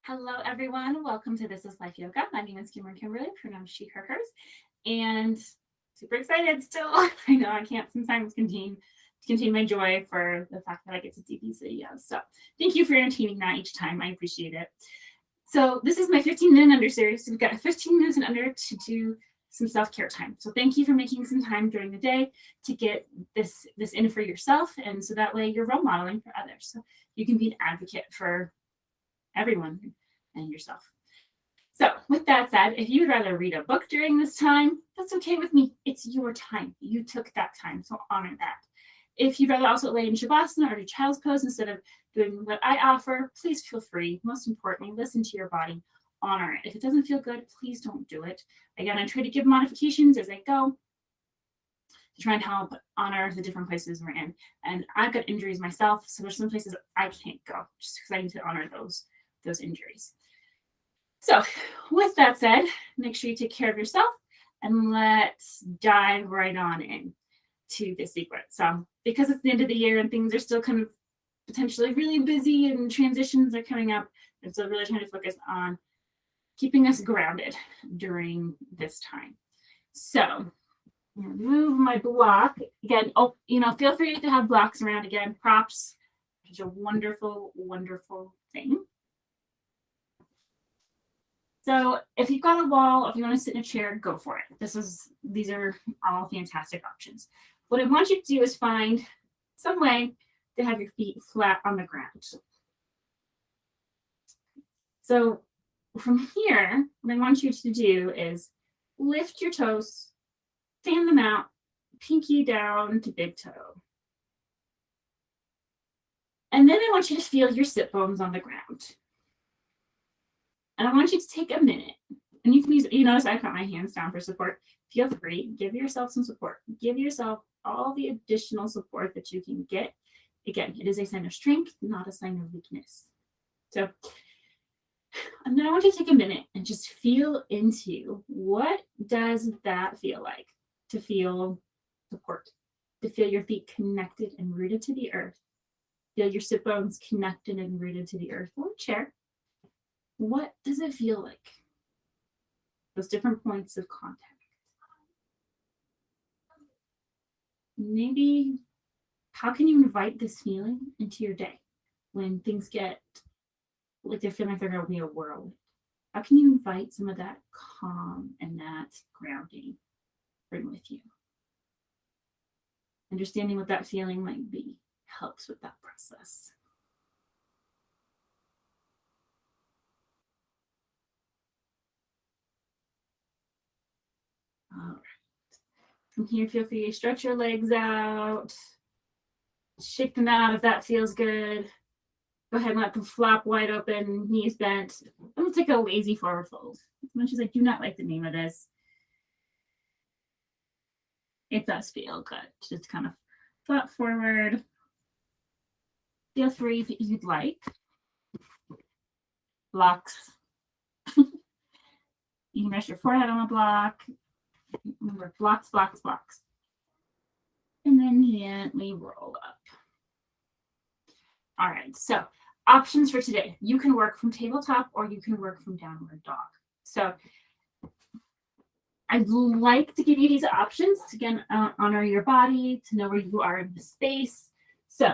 Hello, everyone. Welcome to This is Life Yoga. My name is Kimberly, pronounced she, her, hers, and super excited still. I know I can't sometimes contain my joy for the fact that I get to do these videos. So thank you for entertaining that each time. I appreciate it. So this is my 15-minute under series. So we've got 15 minutes and under to do some self-care time. So thank you for making some time during the day to get this in for yourself, and so that way you're role modeling for others. So you can be an advocate for everyone and yourself. So with that said, if you would rather read a book during this time, that's okay with me. It's your time. You took that time, so honor that. If you'd rather also lay in Shavasana or do child's pose instead of doing what I offer, please feel free. Most importantly, listen to your body, honor it. If it doesn't feel good, please don't do it. Again, I try to give modifications as I go to try and help honor the different places we're in. And I've got injuries myself, so there's some places I can't go just because I need to honor those injuries. So with that said, make sure you take care of yourself, and let's dive right on in to this sequence. So because it's the end of the year and things are still kind of potentially really busy and transitions are coming up, I'm still really trying to focus on keeping us grounded during this time. So I'm gonna move my block again. Oh, feel free to have blocks around again. Props, which is a wonderful, wonderful thing. So if you've got a wall, if you want to sit in a chair, go for it. These are all fantastic options. What I want you to do is find some way to have your feet flat on the ground. So from here, what I want you to do is lift your toes, fan them out, pinky down to big toe. And then I want you to feel your sit bones on the ground. And I want you to take a minute, and you can use, notice I've got my hands down for support. Feel free, give yourself some support. Give yourself all the additional support that you can get. Again, it is a sign of strength, not a sign of weakness. So and then I want you to take a minute and just feel into what does that feel like to feel support, to feel your feet connected and rooted to the earth. Feel your sit bones connected and rooted to the earth or chair. What does it feel like? Those different points of contact. Maybe how can you invite this feeling into your day when things get like they're feeling like they're going to be a whirlwind? How can you invite some of that calm and that grounding bring with you? Understanding what that feeling might be helps with that process. All right. From here, feel free to stretch your legs out. Shake them out if that feels good. Go ahead and let them flap wide open, knees bent. I'm going to take a lazy forward fold. As much as I do not like the name of this, it does feel good. Just kind of flap forward. Feel free if you'd like. Blocks. You can rest your forehead on a block. Remember, blocks, blocks, blocks. And then gently roll up. All right, so options for today. You can work from tabletop or you can work from downward dog. So I'd like to give you these options to, again, honor your body, to know where you are in the space. So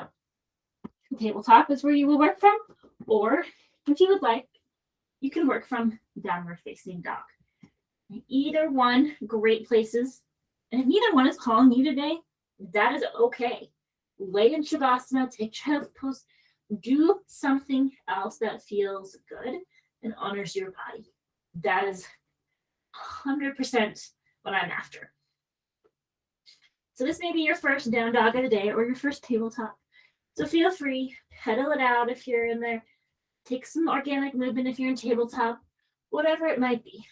tabletop is where you will work from, or if you would like, you can work from downward facing dog. Either one, great places. And if neither one is calling you today, that is okay. Lay in Shavasana, take child's pose, do something else that feels good and honors your body. That is 100% what I'm after. So this may be your first down dog of the day or your first tabletop. So feel free, pedal it out if you're in there. Take some organic movement if you're in tabletop, whatever it might be.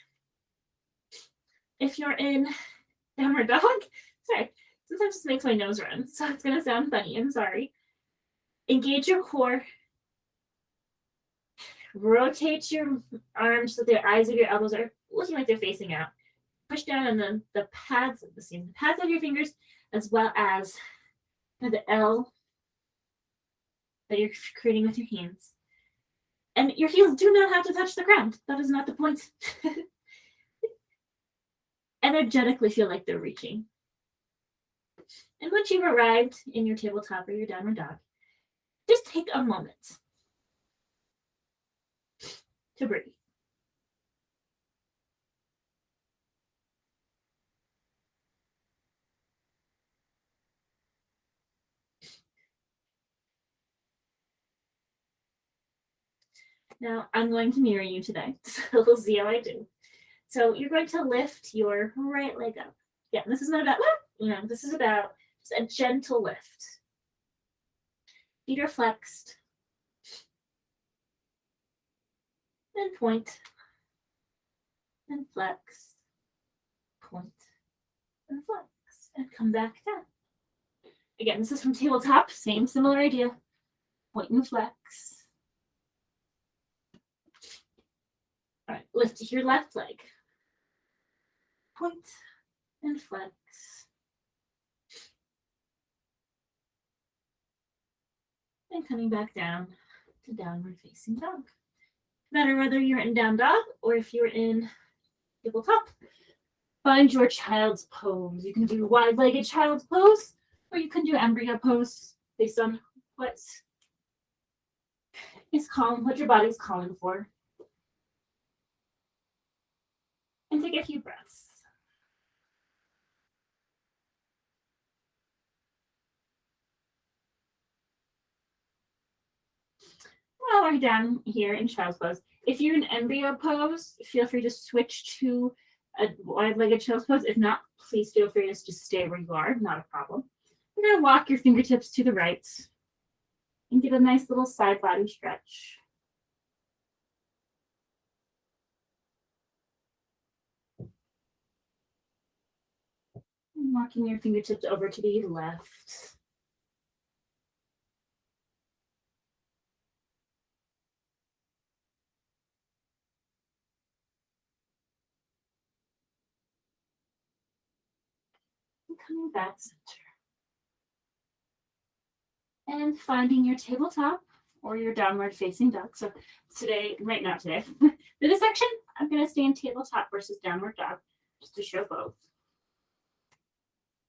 If you're in downward dog, sorry, sometimes this makes my nose run, so it's going to sound funny. I'm sorry. Engage your core. Rotate your arms so the eyes of your elbows are looking like they're facing out. Push down on the pads of your fingers, as well as the L that you're creating with your hands. And your heels do not have to touch the ground. That is not the point. Energetically feel like they're reaching. And once you've arrived in your tabletop or your downward dog, just take a moment to breathe. Now, I'm going to mirror you today, so we'll see how I do. So you're going to lift your right leg up. Yeah, this is not about, this is about just a gentle lift. Feet are flexed. And point. And flex. Point. And flex. And come back down. Again, this is from tabletop. Same similar idea. Point and flex. All right, lift your left leg. Point and flex. And coming back down to downward facing dog. No matter whether you're in down dog or if you're in tabletop, find your child's pose. You can do wide-legged child's pose, or you can do embryo pose based on what your body's calling for. And take a few breaths. While we're down here in child's pose, if you're in embryo pose, feel free to switch to a wide-legged child's pose. If not, please feel free to just stay where you are, not a problem. You're going to walk your fingertips to the right and get a nice little side body stretch. And walking your fingertips over to the left. And coming back center. And finding your tabletop or your downward facing dog. So right now, for this section, I'm going to stay in tabletop versus downward dog just to show both.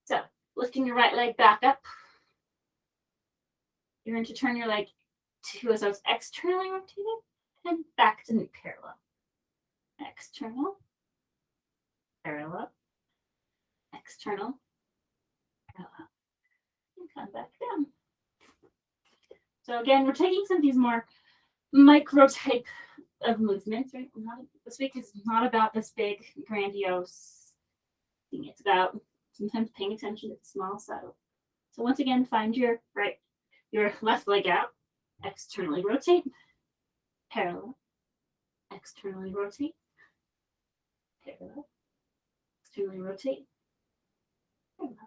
So lifting your right leg back up. You're going to turn your leg to so it's externally rotated and back to parallel. External, parallel, external, parallel. And come back down. So again, we're taking some of these more micro type of movements, right? This week is not about this big, grandiose thing. It's about sometimes paying attention to the small, subtle. So once again, find your left leg out, externally rotate, parallel, externally rotate, parallel, externally rotate, parallel.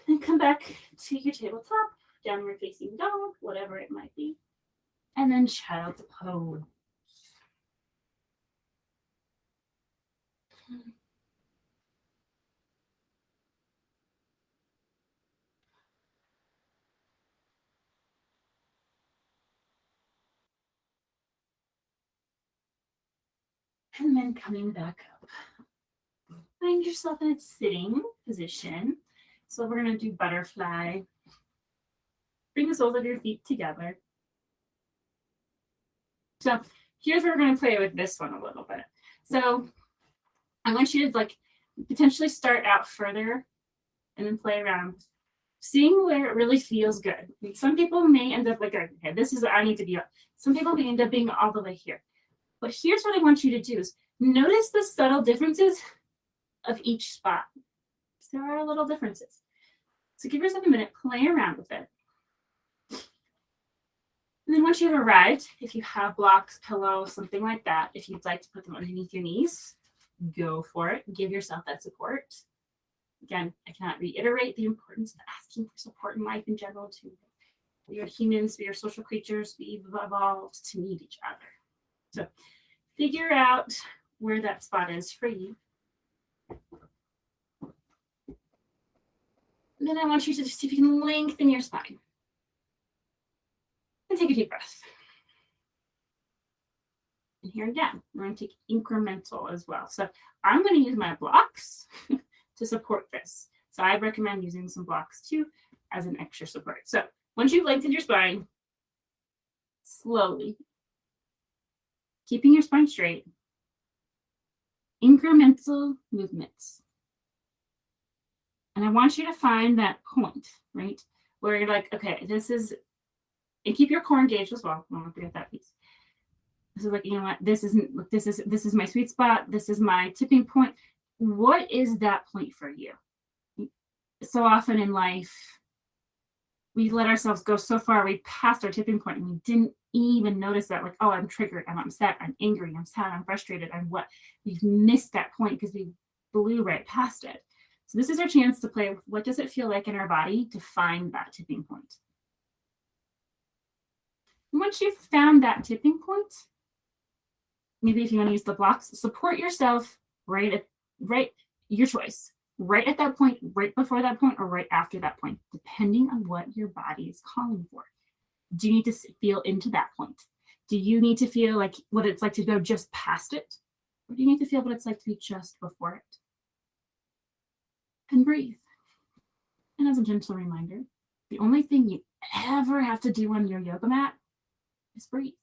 And come back to your tabletop, downward facing dog, whatever it might be. And then child's pose. And then coming back up. Find yourself in a sitting position. So we're going to do butterfly. Bring the soles of your feet together. So here's where we're going to play with this one a little bit. So I want you to potentially start out further and then play around, seeing where it really feels good. Some people may end up okay, this is I need to be up. Some people may end up being all the way here. But here's what I want you to do is notice the subtle differences of each spot. There are little differences. So give yourself a minute, play around with it. And then once you've arrived, if you have blocks, pillows, something like that, if you'd like to put them underneath your knees, go for it. Give yourself that support. Again, I cannot reiterate the importance of asking for support in life in general. We are humans, we are social creatures, we've evolved to need each other. So figure out where that spot is for you. And then I want you to see if you can lengthen your spine. And take a deep breath. here again, we're going to take incremental as well. So I'm going to use my blocks to support this. So I recommend using some blocks too as an extra support. So once you've lengthened your spine, slowly, keeping your spine straight, incremental movements. And I want you to find that point, right? Where you're like, okay, this is, and keep your core engaged as well. Don't forget that piece. So like, you know what, this is my sweet spot. This is my tipping point. What is that point for you? So often in life, we let ourselves go so far, we passed our tipping point and we didn't even notice that, like, oh, I'm triggered, I'm upset, I'm angry, I'm sad, I'm frustrated, I'm what? We've missed that point because we blew right past it. So this is our chance to play with what does it feel like in our body to find that tipping point. And once you've found that tipping point, maybe if you want to use the blocks, support yourself right, your choice, right at that point, right before that point, or right after that point, depending on what your body is calling for. Do you need to feel into that point? Do you need to feel like what it's like to go just past it? Or do you need to feel what it's like to be just before it? And breathe. And as a gentle reminder, the only thing you ever have to do on your yoga mat is breathe.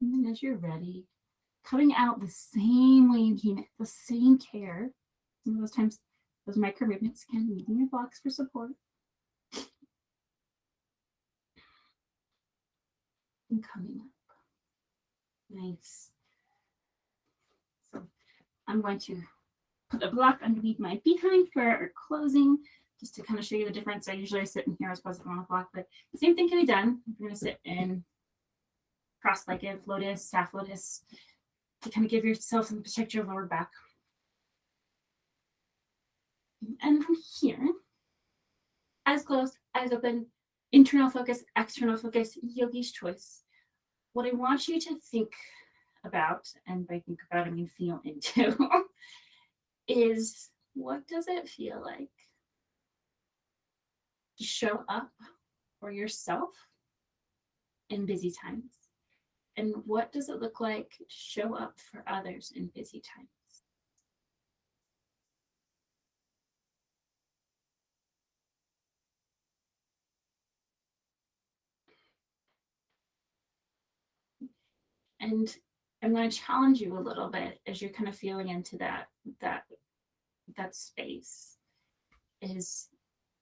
And then as you're ready, cutting out the same way you came in, the same care. Some of those times, those micro movements can using your blocks for support. And coming up. Nice. So I'm going to put a block underneath my behind for our closing, just to kind of show you the difference. I usually sit in here as opposed to on a block, but the same thing can be done. You're going to sit in cross-legged lotus, half lotus, to kind of give yourself and protect your lower back. And from here, eyes closed, eyes open, internal focus, external focus, yogi's choice. What I want you to think about, and by think about, I mean feel into, is what does it feel like to show up for yourself in busy times? And what does it look like to show up for others in busy times? And I'm going to challenge you a little bit as you're kind of feeling into that space. Is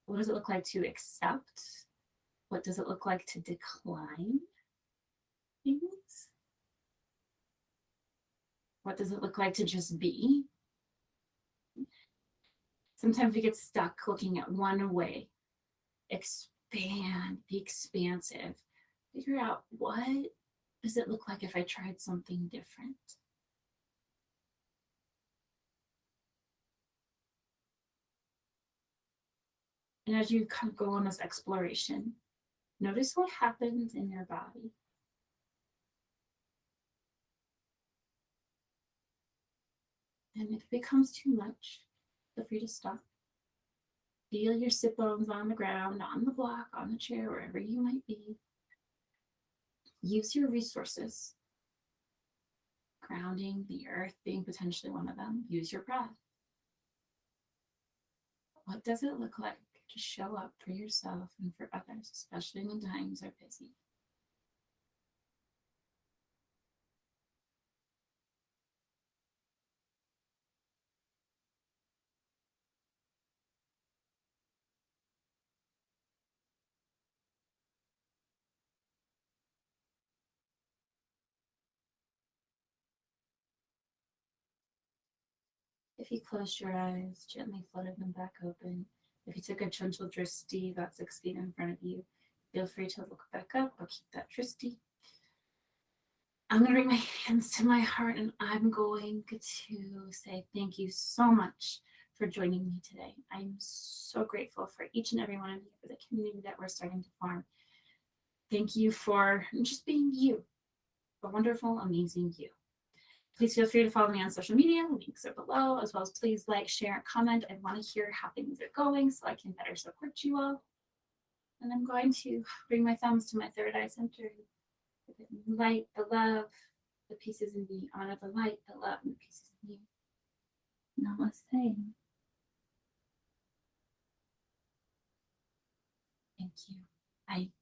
what does it look like to accept? What does it look like to decline things? What does it look like to just be? Sometimes we get stuck looking at one way. Expand, be expansive. Figure out what does it look like if I tried something different? And as you kind of go on this exploration, notice what happens in your body. And if it becomes too much, feel free to stop. Feel your sit bones on the ground, on the block, on the chair, wherever you might be. Use your resources. Grounding, the earth being potentially one of them. Use your breath. What does it look like to show up for yourself and for others, especially when times are busy? If you closed your eyes, gently flooded them back open. If you took a gentle drishti about 6 feet in front of you, feel free to look back up or keep that drishti. I'm going to bring my hands to my heart and I'm going to say thank you so much for joining me today. I'm so grateful for each and every one of you, for the community that we're starting to form. Thank you for just being you, a wonderful, amazing you. Please feel free to follow me on social media. Links are below, as well as please like, share, and comment. I want to hear how things are going so I can better support you all. And I'm going to bring my thumbs to my third eye center. The light, the love, the pieces in me. Honor the light, the love, and the pieces in you. Namaste. Thank you. Bye.